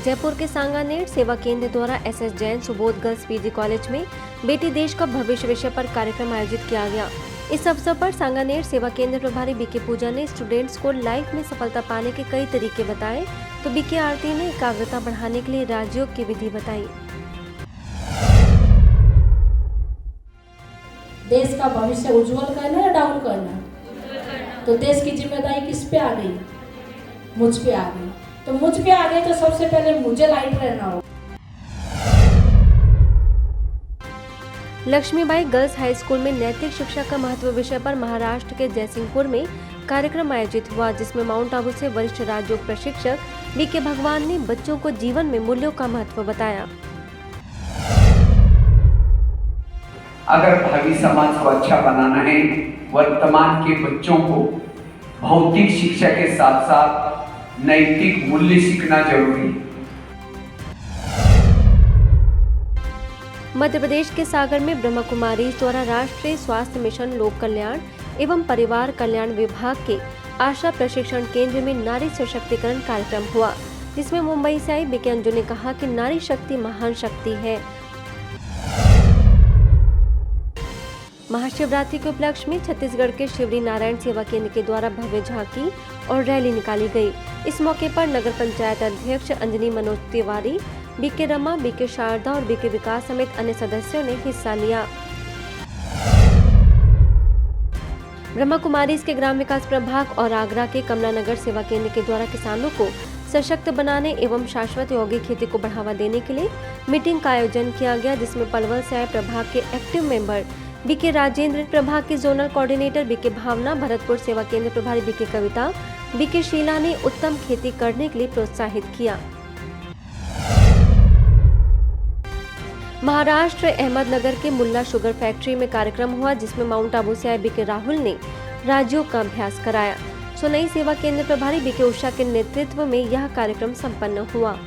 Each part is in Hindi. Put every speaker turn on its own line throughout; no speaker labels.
जयपुर के सांगानेर सेवा केंद्र द्वारा SS Jain Subodh girls PG college में बेटी देश का भविष्य विषय पर कार्यक्रम आयोजित किया गया। इस अवसर पर सांगानेर सेवा केंद्र प्रभारी बीके पूजा ने स्टूडेंट्स को लाइफ में सफलता पाने के कई तरीके बताए, तो बीके आरती ने एकाग्रता बढ़ाने के लिए राजयोग की विधि बताई।
देश का भविष्य उज्जवल करना या डाउन करना, तो देश की जिम्मेदारी किस पे आ गई? मुझ पे आ गई। तो मुझ पे आ गई तो सबसे पहले मुझे लाइट रहना हो।
लक्ष्मीबाई गर्ल्स हाई स्कूल में नैतिक शिक्षा का महत्व विषय पर महाराष्ट्र के जयसिंहपुर में कार्यक्रम आयोजित हुआ, जिसमें माउंट आबू से वरिष्ठ राजयोग प्रशिक्षक बीके भगवान ने बच्चों को जीवन में मूल्यों का महत्व बताया।
अगर भावी समाज को अच्छा बनाना है, वर्तमान के बच्चों को भौतिक शिक्षा के साथ साथ नैतिक मूल्य सीखना जरूरी है।
मध्य प्रदेश के सागर में ब्रह्मा कुमारी द्वारा राष्ट्रीय स्वास्थ्य मिशन लोक कल्याण एवं परिवार कल्याण विभाग के आशा प्रशिक्षण केंद्र में नारी सशक्तिकरण कार्यक्रम हुआ, जिसमें मुंबई से आई बीके अंजू ने कहा कि नारी शक्ति महान शक्ति है। महाशिवरात्रि के उपलक्ष्य में छत्तीसगढ़ के शिवरी नारायण सेवा केंद्र के द्वारा भव्य झांकी और रैली निकाली गई। इस मौके पर नगर पंचायत अध्यक्ष अंजनी मनोज तिवारी, बीके रमा, बीके शारदा और बीके विकास समेत अन्य सदस्यों ने हिस्सा लिया। ब्रह्मा कुमारी के ग्राम विकास प्रभाग और आगरा के कमला नगर सेवा केंद्र के द्वारा किसानों को सशक्त बनाने एवं शाश्वत यौगिक खेती को बढ़ावा देने के लिए मीटिंग का आयोजन किया गया, जिसमें पलवल से आए प्रभाग के एक्टिव मेंबर बीके राजेंद्र, प्रभाग के जोनल कोऑर्डिनेटर बीके भावना, भरतपुर सेवा केंद्र प्रभारी बीके कविता, बीके शीला ने उत्तम खेती करने के लिए प्रोत्साहित किया। महाराष्ट्र अहमदनगर के मुल्ला शुगर फैक्ट्री में कार्यक्रम हुआ, जिसमें माउंट आबू से आए बीके राहुल ने राजयोग का अभ्यास कराया। सोनई सेवा केंद्र प्रभारी बीके उषा के नेतृत्व में यह कार्यक्रम संपन्न हुआ।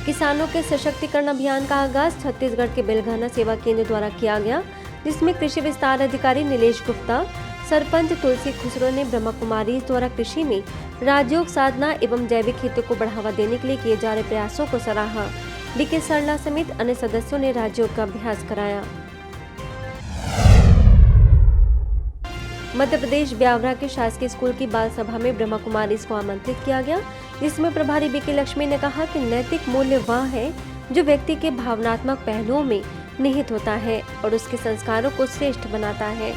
किसानों के सशक्तिकरण अभियान का आगाज छत्तीसगढ़ के बेलघाना सेवा केंद्र द्वारा किया गया, जिसमें कृषि विस्तार अधिकारी नीलेश गुप्ता, सरपंच तुलसी खुसरो ने ब्रह्मा कुमारी द्वारा कृषि में राजयोग साधना एवं जैविक खेती को बढ़ावा देने के लिए किए जा रहे प्रयासों को सराहा। बीके सरला समेत अन्य सदस्यों ने राजयोग का अभ्यास कराया। मध्य प्रदेश ब्यावरा के शासकीय स्कूल की बाल सभा में ब्रह्मा कुमारी को आमंत्रित किया गया, जिसमें प्रभारी बीके लक्ष्मी ने कहा कि नैतिक मूल्य वह है जो व्यक्ति के भावनात्मक पहलुओं में निहित होता है और उसके संस्कारों को श्रेष्ठ बनाता है।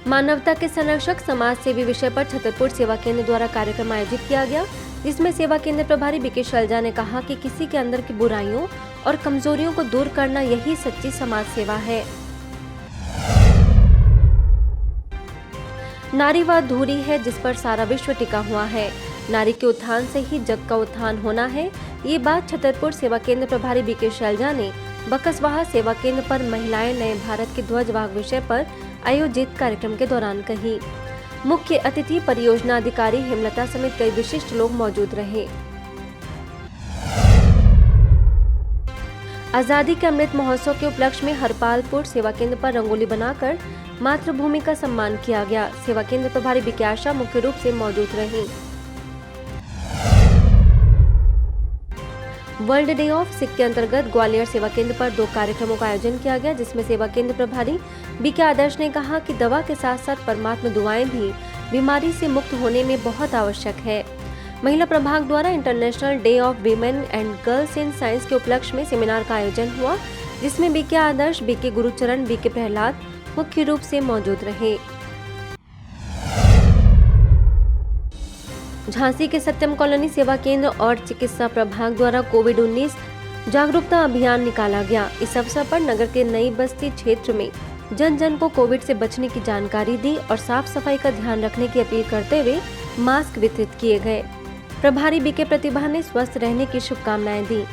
मानवता के संरक्षक समाज सेवी विषय पर छतरपुर सेवा केंद्र द्वारा कार्यक्रम आयोजित किया गया, जिसमें सेवा केंद्र प्रभारी बीके शैलजा ने कहा कि किसी के अंदर की बुराइयों और कमजोरियों को दूर करना यही सच्ची समाज सेवा है। नारी वह धुरी है जिस पर सारा विश्व टिका हुआ है। नारी के उत्थान से ही जग का उत्थान होना है। ये बात छतरपुर सेवा केंद्र प्रभारी बीके शैलजा ने बकसवाहा सेवा केंद्र पर महिलाएं नए भारत के ध्वजवाहक विषय पर आयोजित कार्यक्रम के दौरान कही। मुख्य अतिथि परियोजना अधिकारी हेमलता समेत कई विशिष्ट लोग मौजूद रहे। आजादी के अमृत महोत्सव के उपलक्ष्य में हरपालपुर सेवा केंद्र पर रंगोली बनाकर मातृभूमि का सम्मान किया गया। सेवा केंद्र प्रभारी बीके आशा मुख्य रूप से मौजूद रही। वर्ल्ड डे ऑफ सिक के अंतर्गत ग्वालियर सेवा केंद्र पर 2 कार्यक्रमों का आयोजन किया गया, जिसमें सेवा केंद्र प्रभारी बीके आदर्श ने कहा कि दवा के साथ साथ परमात्मा दुआएं भी बीमारी से मुक्त होने में बहुत आवश्यक है। महिला प्रभाग द्वारा international day of women and girls in science के उपलक्ष्य में सेमिनार का आयोजन हुआ, जिसमें बीके आदर्श, बीके गुरुचरण, बीके प्रहलाद मुख्य रूप से मौजूद रहे। झांसी के सत्यम कॉलोनी सेवा केंद्र और चिकित्सा प्रभाग द्वारा कोविड-19 जागरूकता अभियान निकाला गया। इस अवसर पर नगर के नई बस्ती क्षेत्र में जन जन को कोविड से बचने की जानकारी दी और साफ सफाई का ध्यान रखने की अपील करते हुए मास्क वितरित किए गए। प्रभारी बीके प्रतिभा ने स्वस्थ रहने की शुभकामनाएं दी।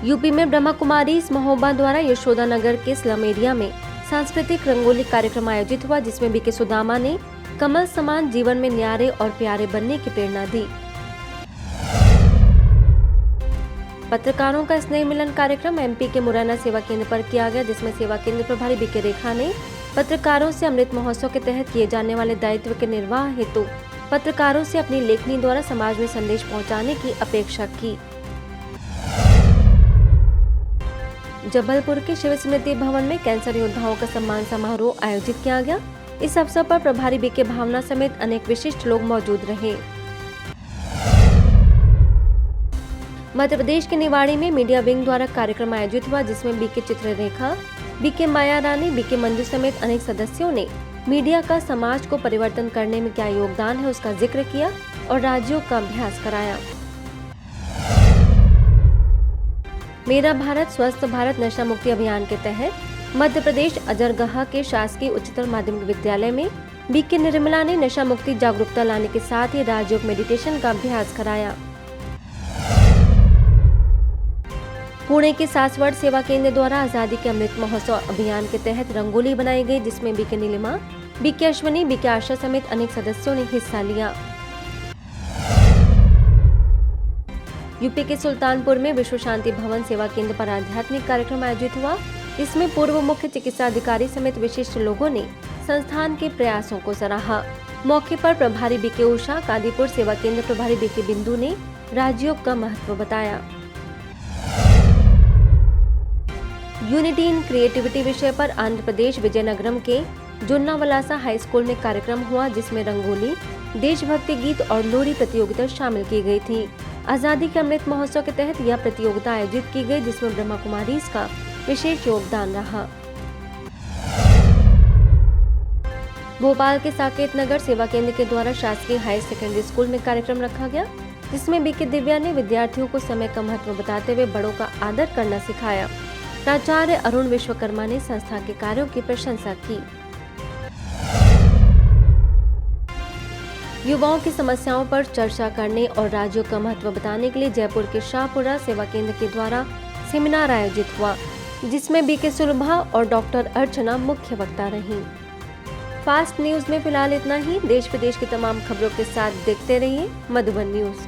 यूपी में ब्रह्मा कुमारी महोबा द्वारा यशोदा नगर के स्लम एरिया में सांस्कृतिक रंगोली कार्यक्रम आयोजित हुआ, जिसमें बीके सुदामा ने कमल समान जीवन में न्यारे और प्यारे बनने की प्रेरणा दी। पत्रकारों का स्नेह मिलन कार्यक्रम एमपी के मुरैना सेवा केंद्र पर किया गया, जिसमें सेवा केंद्र प्रभारी बीके रेखा ने पत्रकारों से अमृत महोत्सव के तहत किए जाने वाले दायित्व के निर्वाह हेतु पत्रकारों से अपनी लेखनी द्वारा समाज में संदेश पहुंचाने की अपेक्षा की। जबलपुर के शिव स्मृति भवन में कैंसर योद्धाओं का सम्मान समारोह आयोजित किया गया। इस अवसर पर प्रभारी बीके भावना समेत अनेक विशिष्ट लोग मौजूद रहे। मध्य प्रदेश के निवाड़ी में मीडिया विंग द्वारा कार्यक्रम आयोजित हुआ, जिसमें बीके चित्ररेखा, बीके माया रानी, बीके मंजू समेत अनेक सदस्यों ने मीडिया का समाज को परिवर्तन करने में क्या योगदान है उसका जिक्र किया और राज्यों का अभ्यास कराया। मेरा भारत स्वस्थ भारत नशा मुक्ति अभियान के तहत मध्य प्रदेश अजरगहा के शासकीय उच्चतर माध्यमिक विद्यालय में बीके निर्मला ने नशा मुक्ति जागरूकता लाने के साथ ही राजयोग मेडिटेशन का अभ्यास कराया। पुणे के सासवड़ सेवा केंद्र द्वारा आजादी के अमृत महोत्सव अभियान के तहत रंगोली बनाई गई, जिसमें BK Nilima, BK Ashwini, BK Asha समेत अनेक सदस्यों ने हिस्सा लिया। यूपी के सुल्तानपुर में विश्व शांति भवन सेवा केंद्र पर आध्यात्मिक कार्यक्रम आयोजित हुआ, इसमें पूर्व मुख्य चिकित्सा अधिकारी समेत विशिष्ट लोगों ने संस्थान के प्रयासों को सराहा। मौके पर प्रभारी बीके उषा, कादीपुर सेवा केंद्र प्रभारी बीके बिंदु ने राजयोग का महत्व बताया। यूनिटी इन क्रिएटिविटी विषय पर आंध्र प्रदेश विजयनगरम के जुन्नावलासा हाई स्कूल में कार्यक्रम हुआ, जिसमें रंगोली, देशभक्ति गीत और लोरी प्रतियोगिता शामिल की गई थी। आजादी के अमृत महोत्सव के तहत यह प्रतियोगिता आयोजित की गई, जिसमें ब्रह्मा कुमारी का विशेष योगदान रहा। भोपाल के साकेत नगर सेवा केंद्र के द्वारा शासकीय हायर सेकेंडरी स्कूल में कार्यक्रम रखा गया, जिसमें बीके दिव्या ने विद्यार्थियों को समय का महत्व बताते हुए बड़ों का आदर करना सिखाया। प्राचार्य अरुण विश्वकर्मा ने संस्था के कार्यों की प्रशंसा की। युवाओं की समस्याओं पर चर्चा करने और राज्यों का महत्व बताने के लिए जयपुर के शाहपुरा सेवा केंद्र के द्वारा सेमिनार आयोजित हुआ, जिसमें बीके सुलभा और डॉक्टर अर्चना मुख्य वक्ता रहीं। फास्ट न्यूज में फिलहाल इतना ही। देश विदेश की तमाम खबरों के साथ देखते रहिए मधुबन न्यूज।